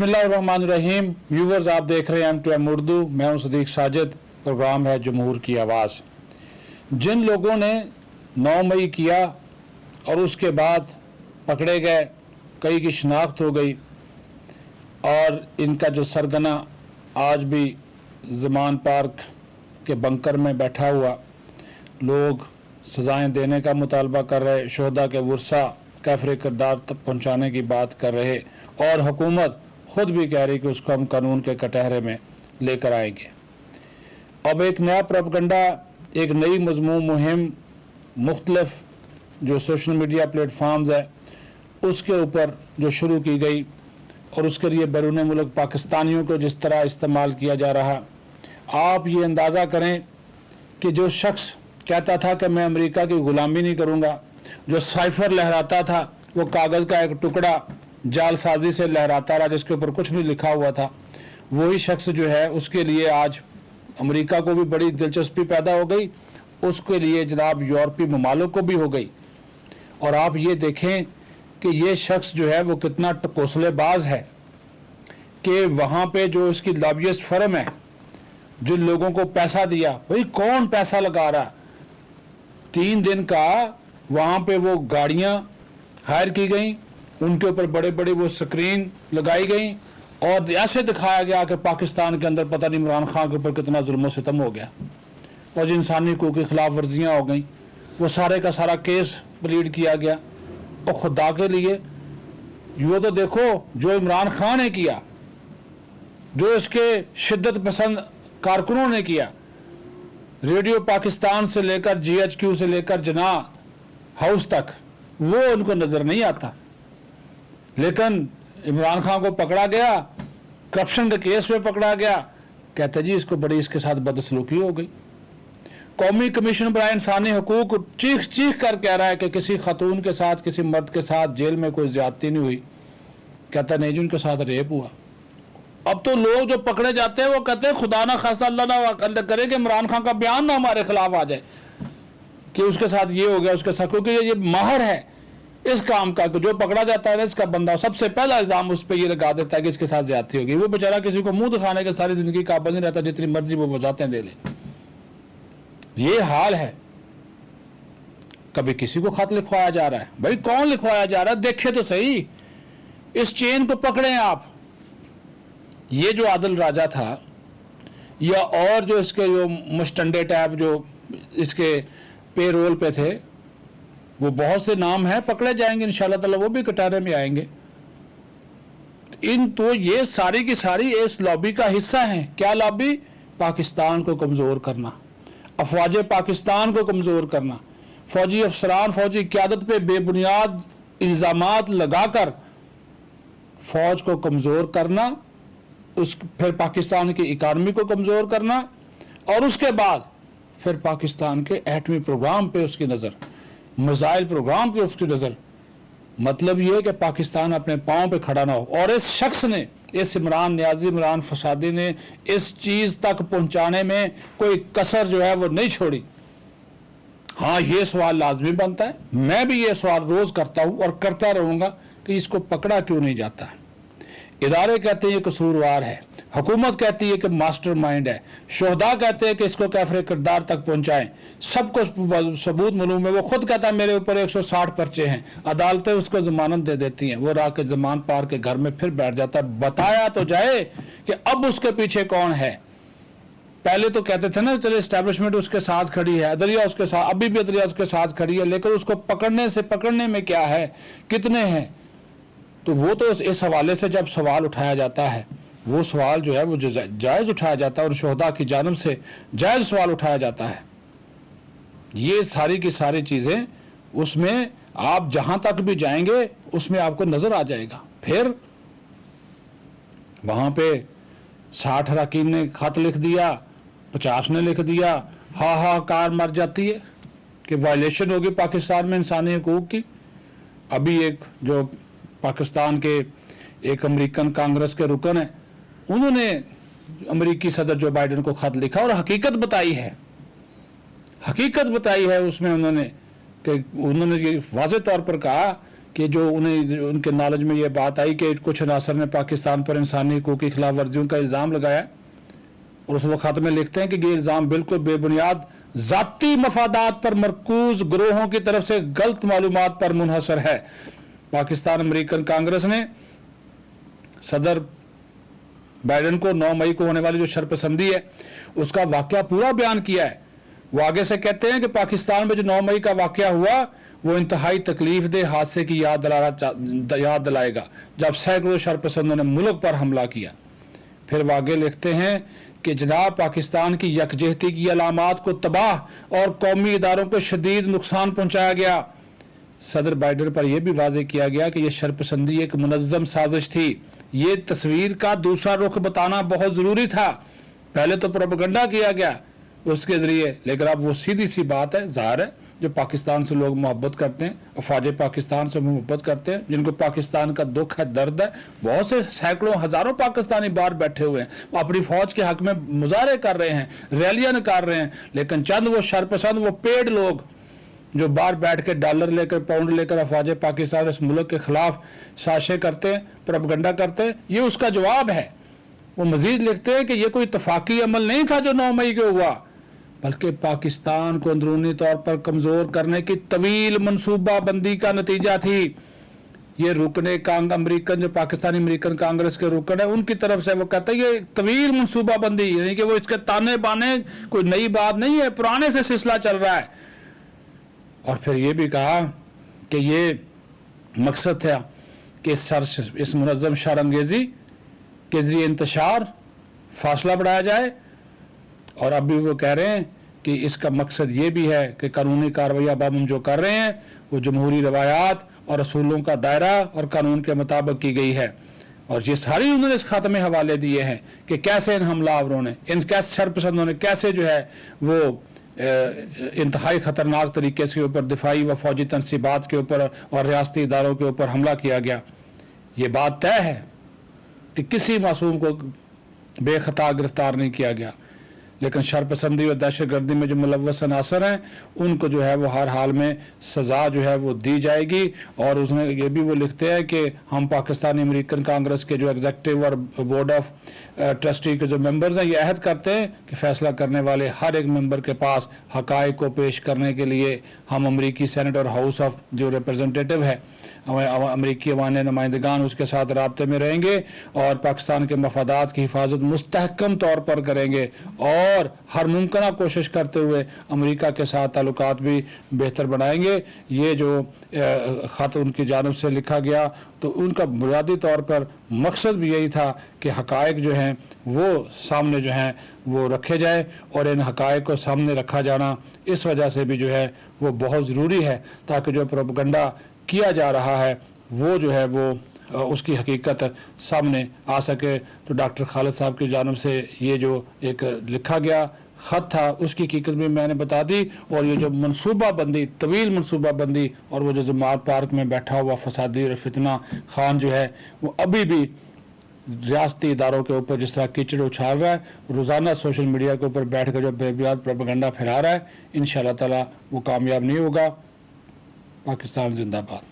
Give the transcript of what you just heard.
बिस्मिल्लाहिर्रहमानिर्रहीम। व्यूवर्स, आप देख रहे हैं M2M उर्दू। मैं हूं सदीक साजिद। प्रोग्राम है जमहूर की आवाज़। जिन लोगों ने 9 मई किया और उसके बाद पकड़े गए, कई की शिनाख्त हो गई और इनका जो सरगना आज भी ज़मान पार्क के बंकर में बैठा हुआ, लोग सज़ाएँ देने का मुतालबा कर रहे, शोहदा के वर्सा कैफरे किरदार तक पहुँचाने की बात कर रहे और हुकूमत ख़ुद भी कह रही कि उसको हम कानून के कटहरे में लेकर आएंगे। अब एक नया प्रोपगंडा, एक नई मज़मून मुहिम मुख्तलिफ जो सोशल मीडिया प्लेटफार्म्स है उसके ऊपर जो शुरू की गई और उसके लिए बैरून मुल्क पाकिस्तानियों को जिस तरह इस्तेमाल किया जा रहा, आप ये अंदाज़ा करें कि जो शख्स कहता था कि मैं अमेरिका की ग़ुलामी नहीं करूँगा, जो साइफर लहराता था, वो कागज़ का एक टुकड़ा जालसाजी से लहराता रहा जिसके ऊपर कुछ नहीं लिखा हुआ था, वही शख्स जो है उसके लिए आज अमेरिका को भी बड़ी दिलचस्पी पैदा हो गई, उसके लिए जनाब यूरोपीय ममालिक को भी हो गई। और आप ये देखें कि ये शख्स जो है वो कितना टकोसलेबाज है कि वहाँ पे जो इसकी लॉबियस्ट फर्म है, जिन लोगों को पैसा दिया, भाई कौन पैसा लगा रहा, 3 दिन का वहाँ पे वो गाड़ियाँ हायर की गई, उनके ऊपर बड़े बड़े वो स्क्रीन लगाई गई और ऐसे दिखाया गया कि पाकिस्तान के अंदर पता नहीं इमरान खान के ऊपर कितना जुल्म और सितम हो गया और जो इंसानी हकूक़ की खिलाफ वर्जियाँ हो गई, वो सारे का सारा केस प्लीड किया गया। और खुदा के लिए ये तो देखो जो इमरान खान ने किया, जो इसके शिद्दत पसंद कारकुनों ने किया, रेडियो पाकिस्तान से लेकर GHQ से लेकर जना हाउस तक, वो उनको नज़र नहीं आता। लेकिन इमरान खान को पकड़ा गया, करप्शन के केस में पकड़ा गया, कहते जी इसको बड़ी इसके साथ बदसलूकी हो गई। कौमी कमीशन बराए इंसानी हकूक़ चीख चीख कर कह रहा है कि किसी खातून के साथ, किसी मर्द के साथ जेल में कोई ज़्यादती नहीं हुई, कहता नहीं जी उनके साथ रेप हुआ। अब तो लोग जो पकड़े जाते हैं वो कहते हैं खुदा ना खासा अल्लाह ना करे कि इमरान खान का बयान ना हमारे खिलाफ आ जाए कि उसके साथ ये हो गया, उसके साथ, क्योंकि ये माहिर है इस काम का। जो पकड़ा जाता है ना इसका बंदा, सबसे पहला इल्ज़ाम उस पर ये लगा देता है कि इसके साथ ज्यादती होगी। वो बेचारा किसी को मुंह दिखाने के सारी जिंदगी काबिल नहीं रहता, जितनी मर्जी वो वजाहतें दे ले। ये हाल है। कभी किसी को खत लिखवाया जा रहा है, भाई कौन लिखवाया जा रहा है, देखे तो सही, इस चेन को पकड़े आप। ये जो आदिल राजा था या और जो इसके जो मुस्टंडे टैब जो इसके पे रोल पे थे, वो बहुत से नाम हैं, पकड़े जाएंगे इंशाल्लाह ताला, वो भी कटारे में आएंगे। तो ये सारी की सारी इस लॉबी का हिस्सा हैं। क्या लॉबी? पाकिस्तान को कमज़ोर करना, अफवाज पाकिस्तान को कमज़ोर करना, फौजी अफसरान, फौजी क़यादत पे बेबुनियाद इल्ज़ामात लगाकर फ़ौज को कमज़ोर करना, फिर पाकिस्तान की इकानमी को कमज़ोर करना और उसके बाद फिर पाकिस्तान के एटमी प्रोग्राम पे उसकी नज़र, मिसाइल प्रोग्राम पे उसकी नज़र। मतलब ये कि पाकिस्तान अपने पाँव पे खड़ा ना हो। और इस शख्स ने, इस इमरान न्याजी, इमरान फसादी ने इस चीज़ तक पहुँचाने में कोई कसर जो है वो नहीं छोड़ी। हाँ, ये सवाल लाजमी बनता है, मैं भी ये सवाल रोज़ करता हूँ और करता रहूँगा कि इसको पकड़ा क्यों नहीं जाता। इदारे कहते हैं ये कसूरवार है, हुकूमत कहती है कि मास्टर माइंड है, शोहदा कहते हैं कि इसको कैफरे किरदार तक पहुंचाएं, सबको सबूत मालूम है। वो खुद कहता है मेरे ऊपर 160 पर्चे हैं, अदालतें उसको जमानत दे देती हैं, वो रात के ज़मान पार के घर में फिर बैठ जाता है। बताया तो जाए कि अब उसके पीछे कौन है। पहले तो कहते थे ना चले इस्टेब्लिशमेंट उसके साथ खड़ी है, अदलिया उसके साथ, अभी भी अदलिया उसके साथ खड़ी है, लेकिन उसको पकड़ने में क्या है, कितने हैं। तो वो तो इस हवाले से जब सवाल उठाया जाता है, वो सवाल जो है वो जायज़ उठाया जाता है और शोहदा की जानिब से जायज़ सवाल उठाया जाता है। ये सारी की सारी चीज़ें उसमें आप जहाँ तक भी जाएंगे उसमें आपको नज़र आ जाएगा। फिर वहाँ पे 60 अरकान ने ख़त लिख दिया, 50 ने लिख दिया, हाहाकार मर जाती है कि वायलेशन होगी पाकिस्तान में इंसानी हकूक़ की। अभी एक जो पाकिस्तान के एक अमेरिकन कांग्रेस के रुकन है, उन्होंने अमेरिकी सदर जो बाइडन को खत लिखा और हकीकत बताई है, हकीकत बताई है उसमें उन्होंने कि उन्होंने ये वाज़े तौर पर कहा कि जो उनके नॉलेज में ये बात आई कि कुछ अनासर ने पाकिस्तान पर इंसानी हकूक़ की खिलाफ वर्जियों का इल्ज़ाम लगाया, और उस वक्त में लिखते हैं कि ये इल्ज़ाम बिल्कुल बेबुनियाद ज़ाती मफादात पर मरकूज ग्रोहों की तरफ से गलत मालूमात पर मुनहसर है। पाकिस्तान अमेरिकन कांग्रेस ने सदर बाइडन को 9 मई को होने वाली जो शरपसंदी है उसका वाक़या पूरा बयान किया है। वो आगे से कहते हैं कि पाकिस्तान में जो 9 मई का वाक़या हुआ वो इंतहाई तकलीफ दे हादसे की याद दिलाएगा जब सैकड़ों शरपसंदों ने मुल्क पर हमला किया। फिर वो आगे लिखते हैं कि जनाब पाकिस्तान की यकजहती की अलामात को तबाह और कौमी इदारों को शदीद नुकसान पहुंचाया गया। सदर बाइडन पर यह भी वाज़ेह किया गया कि यह शरपसंदी एक मुनज़्ज़म साजिश थी। ये तस्वीर का दूसरा रुख बताना बहुत ज़रूरी था। पहले तो प्रोपेगेंडा किया गया उसके ज़रिए, लेकिन अब वो सीधी सी बात है, ज़ाहिर है जो पाकिस्तान से लोग मोहब्बत करते हैं, अफवाज पाकिस्तान से मोहब्बत करते हैं, जिनको पाकिस्तान का दुख है, दर्द है, बहुत से सैकड़ों हज़ारों पाकिस्तानी बाहर बैठे हुए हैं, वो अपनी फ़ौज के हक़ में मुजाहरे कर रहे हैं, रैलियाँ निकाल रहे हैं, लेकिन चंद वो शरपसंद, वो पेड लोग जो बाहर बैठ के डॉलर लेकर, पाउंड लेकर अफवाज पाकिस्तान इस मुल्क के ख़िलाफ़ साजिशें करते हैं, प्रोपेगेंडा करते हैं, ये उसका जवाब है। वो मज़ीद लिखते हैं कि ये कोई इत्तफ़ाक़ी अमल नहीं था जो 9 मई को हुआ, बल्कि पाकिस्तान को अंदरूनी तौर पर कमज़ोर करने की तवील मनसूबाबंदी का नतीजा थी। ये रुकने अमेरिकन जो पाकिस्तानी अमेरिकन कांग्रेस के रुकन है उनकी तरफ से वो कहते हैं ये तवील मनसूबाबंदी, यानी कि वो इसके ताने बाने कोई नई बात नहीं है, पुराने से सिलसिला चल रहा है। और फिर ये भी कहा कि ये मकसद था कि इस मुनज़्ज़म शरअंगेज़ी के ज़रिए इंतशार फासला बढ़ाया जाए, और अब भी वो कह रहे हैं कि इसका मकसद ये भी है कि कानूनी कार्रवाई अब हम जो कर रहे हैं वो जमहूरी रवायात और असूलों का दायरा और कानून के मुताबिक की गई है। और ये सारी उन्होंने इस खाते में हवाले दिए हैं कि कैसे इन हमलावरों ने, इन कैसे शरपसंदों ने कैसे जो है वो इंतहाई ख़तरनाक तरीके से ऊपर दिफाई व फौजी तनसीबात के ऊपर और रियासती इदारों के ऊपर हमला किया गया। ये बात तय है कि किसी मासूम को बेखता गिरफ्तार नहीं किया गया, लेकिन शरपसंदी और दहशतगर्दी में जो मुलव्वस अनासर हैं उनको जो है वो हर हाल में सज़ा जो है वो दी जाएगी। और उसने ये भी वो लिखते हैं कि हम पाकिस्तानी अमेरिकन कांग्रेस के जो एग्जीक्यूटिव और बोर्ड ऑफ ट्रस्टी के जो मेंबर्स हैं ये अहद करते हैं कि फ़ैसला करने वाले हर एक मेंबर के पास हक़ाइक़ को पेश करने के लिए हम अमरीकी सेनेट और हाउस ऑफ जो रिप्रेजेंटेटिव है अमरीकी अवानी नुमाइंदगान उसके साथ राब्ते में रहेंगे और पाकिस्तान के मफादात की हिफाजत मुस्तहकम तौर पर करेंगे, और हर मुमकिन कोशिश करते हुए अमेरिका के साथ ताल्लुकात भी बेहतर बनाएंगे। ये जो ख़त उनकी जानिब से लिखा गया तो उनका बुनियादी तौर पर मकसद भी यही था कि हक़ाइक़ जो हैं वो सामने जो हैं वो रखे जाए, और इन हक़ाइक़ को सामने रखा जाना इस वजह से भी जो है वो बहुत ज़रूरी है ताकि जो प्रोपेगेंडा किया जा रहा है वो जो है वो उसकी हकीकत सामने आ सके। तो डॉक्टर खालिद साहब की जानिब से ये जो एक लिखा गया ख़त था उसकी हकीकत भी मैंने बता दी, और ये जो मनसूबाबंदी, तवील मनसूबाबंदी, और वो जो जमात पार्क में बैठा हुआ फसादी और फितना खान जो है वो अभी भी रियासती इदारों के ऊपर जिस तरह कीचड़ उछाल रहा है, रोज़ाना सोशल मीडिया के ऊपर बैठ कर जो बेबुनियाद प्रोपेगेंडा फैला रहा है, इंशाअल्लाह ताला वो कामयाब नहीं होगा। पाकिस्तान जिंदाबाद।